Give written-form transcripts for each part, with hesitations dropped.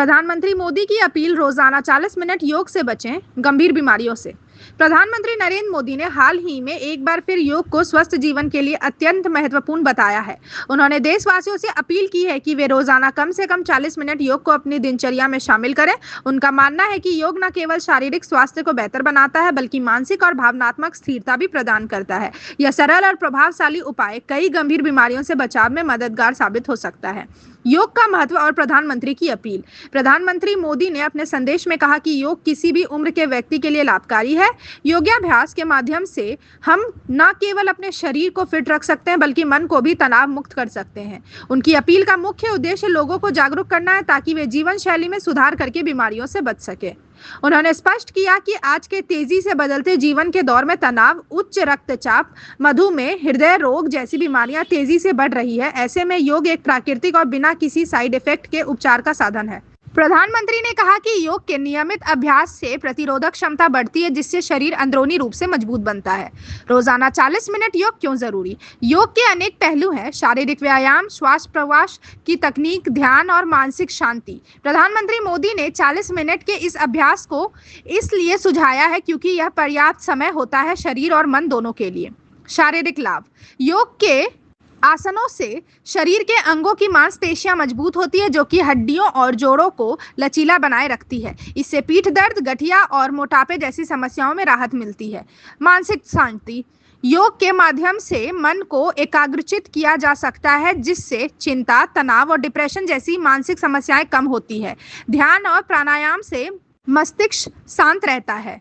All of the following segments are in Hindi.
प्रधानमंत्री मोदी की अपील, रोजाना 40 मिनट योग से बचें गंभीर बीमारियों से। प्रधानमंत्री नरेंद्र मोदी ने हाल ही में एक बार फिर योग को स्वस्थ जीवन के लिए अत्यंत महत्वपूर्ण बताया है। उन्होंने देशवासियों से अपील की है कि वे रोजाना कम से कम 40 मिनट योग को अपनी दिनचर्या में शामिल करें। उनका मानना है कि योग न केवल शारीरिक स्वास्थ्य को बेहतर बनाता है बल्कि मानसिक और भावनात्मक स्थिरता भी प्रदान करता है। यह सरल और प्रभावशाली उपाय कई गंभीर बीमारियों से बचाव में मददगार साबित हो सकता है। योग का महत्व और प्रधानमंत्री की अपील। प्रधानमंत्री मोदी ने अपने संदेश में कहा कि योग किसी भी उम्र के व्यक्ति के लिए लाभकारी है। योगाभ्यास के माध्यम से हम न केवल अपने शरीर को फिट रख सकते हैं बल्कि मन को भी तनाव मुक्त कर सकते हैं। उनकी अपील का मुख्य उद्देश्य लोगों को जागरूक करना है ताकि वे जीवन शैली में सुधार करके बीमारियों से बच सके। उन्होंने स्पष्ट किया कि आज के तेजी से बदलते जीवन के दौर में तनाव, उच्च रक्तचाप, मधुमेह, हृदय रोग जैसी बीमारियां तेजी से बढ़ रही है। ऐसे में योग एक प्राकृतिक और बिना किसी साइड इफेक्ट के उपचार का साधन है। प्रधानमंत्री ने कहा कि योग के नियमित अभ्यास से प्रतिरोधक क्षमता बढ़ती है, जिससे शरीर अंदरूनी रूप से मजबूत बनता है। रोजाना 40 मिनट योग क्यों जरूरी? योग के अनेक पहलू हैं: शारीरिक व्यायाम, श्वास प्रश्वास की तकनीक, ध्यान और मानसिक शांति। प्रधानमंत्री मोदी ने 40 मिनट के इस अभ्यास को इसलिए सुझाया है क्योंकि यह पर्याप्त समय होता है शरीर और मन दोनों के लिए। शारीरिक लाभ। योग के आसनों से शरीर के अंगों की मांसपेशियां मजबूत होती है, जो कि हड्डियों और जोड़ों को लचीला बनाए रखती है। इससे पीठ दर्द, गठिया और मोटापे जैसी समस्याओं में राहत मिलती है। मानसिक शांति। योग के माध्यम से मन को एकाग्रचित किया जा सकता है, जिससे चिंता, तनाव और डिप्रेशन जैसी मानसिक समस्याएं कम होती है। ध्यान और प्राणायाम से मस्तिष्क शांत रहता है।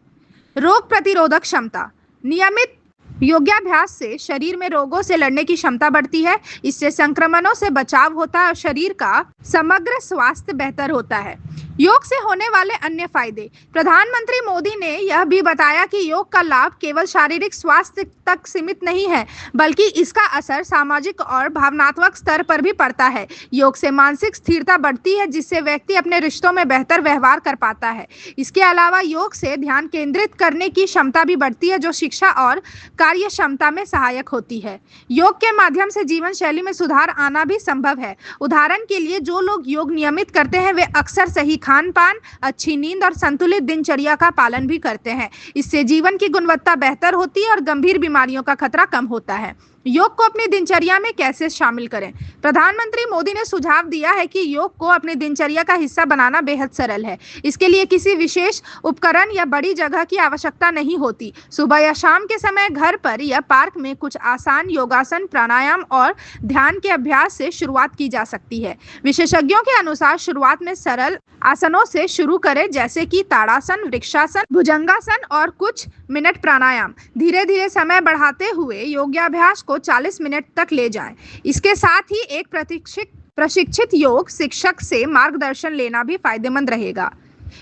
रोग प्रतिरोधक क्षमता। नियमित योगाभ्यास से शरीर में रोगों से लड़ने की क्षमता बढ़ती है। इससे संक्रमणों से बचाव होता है और शरीर का समग्र स्वास्थ्य बेहतर होता है। योग से होने वाले अन्य फायदे। प्रधानमंत्री मोदी ने यह भी बताया कि योग का लाभ केवल शारीरिक स्वास्थ्य तक सीमित नहीं है बल्कि इसका असर सामाजिक और भावनात्मक स्तर पर भी पड़ता है। योग से मानसिक स्थिरता बढ़ती है, जिससे व्यक्ति अपने रिश्तों में बेहतर व्यवहार कर पाता है। इसके अलावा योग से ध्यान केंद्रित करने की क्षमता भी बढ़ती है, जो शिक्षा और कार्य क्षमता में सहायक होती है। योग के माध्यम से जीवन शैली में सुधार आना भी संभव है। उदाहरण के लिए, जो लोग योग नियमित करते हैं वे अक्सर सही खान पान, अच्छी नींद और संतुलित दिनचर्या का पालन भी करते हैं। इससे जीवन की गुणवत्ता बेहतर होती है और गंभीर बीमारियों का खतरा कम होता है। योग को अपनी दिनचर्या में कैसे शामिल करें? प्रधानमंत्री मोदी ने सुझाव दिया है कि योग को अपनी दिनचर्या का हिस्सा बनाना बेहद सरल है। इसके लिए किसी विशेष उपकरण या बड़ी जगह की आवश्यकता नहीं होती। सुबह या शाम के समय घर पर या पार्क में कुछ आसान योगासन, प्राणायाम और ध्यान के अभ्यास से शुरुआत की जा सकती है। विशेषज्ञों के अनुसार शुरुआत में सरल आसनों से शुरू करें, जैसे कि ताड़ासन, वृक्षासन, भुजंगासन और कुछ मिनट प्राणायाम। धीरे धीरे समय बढ़ाते हुए योगाभ्यास को 40 मिनट तक ले जाएं। इसके साथ ही एक प्रशिक्षित योग शिक्षक से मार्गदर्शन लेना भी फायदेमंद रहेगा।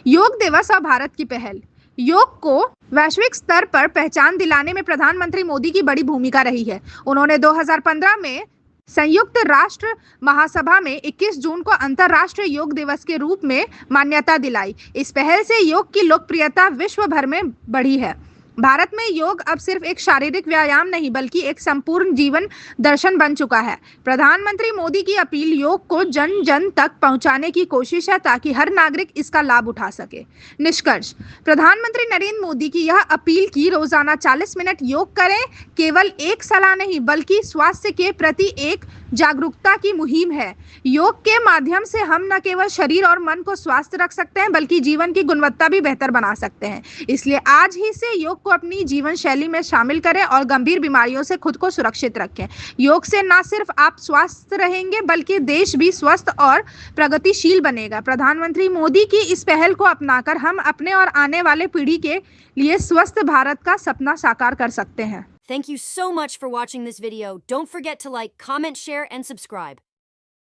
योग दिवस और भारत की पहल। योग को वैश्विक स्तर पर पहचान दिलाने में प्रधानमंत्री मोदी की बड़ी भूमिका रही है। उन्होंने 2015 में संयुक्त राष्ट्र महासभा में 21 जून को अंतर्राष्ट्रीय योग दिवस के रूप में मान्यता दिलाई। इस पहल से योग की लोकप्रियता विश्व भर में बढ़ी है। भारत में योग अब सिर्फ एक शारीरिक व्यायाम नहीं बल्कि एक संपूर्ण जीवन दर्शन बन चुका है। प्रधानमंत्री मोदी की अपील योग को जन जन तक पहुंचाने की कोशिश है ताकि हर नागरिक इसका लाभ उठा सके। निष्कर्ष। प्रधानमंत्री नरेंद्र मोदी की यह अपील कि रोजाना 40 मिनट योग करें केवल एक सलाह नहीं बल्कि स्वास्थ्य के प्रति एक जागरूकता की मुहिम है। योग के माध्यम से हम न केवल शरीर और मन को स्वस्थ रख सकते हैं बल्कि जीवन की गुणवत्ता भी बेहतर बना सकते हैं। इसलिए आज ही से योग को अपनी जीवन शैली में शामिल करें और गंभीर बीमारियों से खुद को सुरक्षित रखें। योग से न सिर्फ आप स्वस्थ रहेंगे बल्कि देश भी स्वस्थ और प्रगतिशील बनेगा। प्रधानमंत्री मोदी की इस पहल को अपनाकर हम अपने और आने वाले पीढ़ी के लिए स्वस्थ भारत का सपना साकार कर सकते हैं। Thank you so much for watching this video. Don't forget to like, comment, share, and subscribe.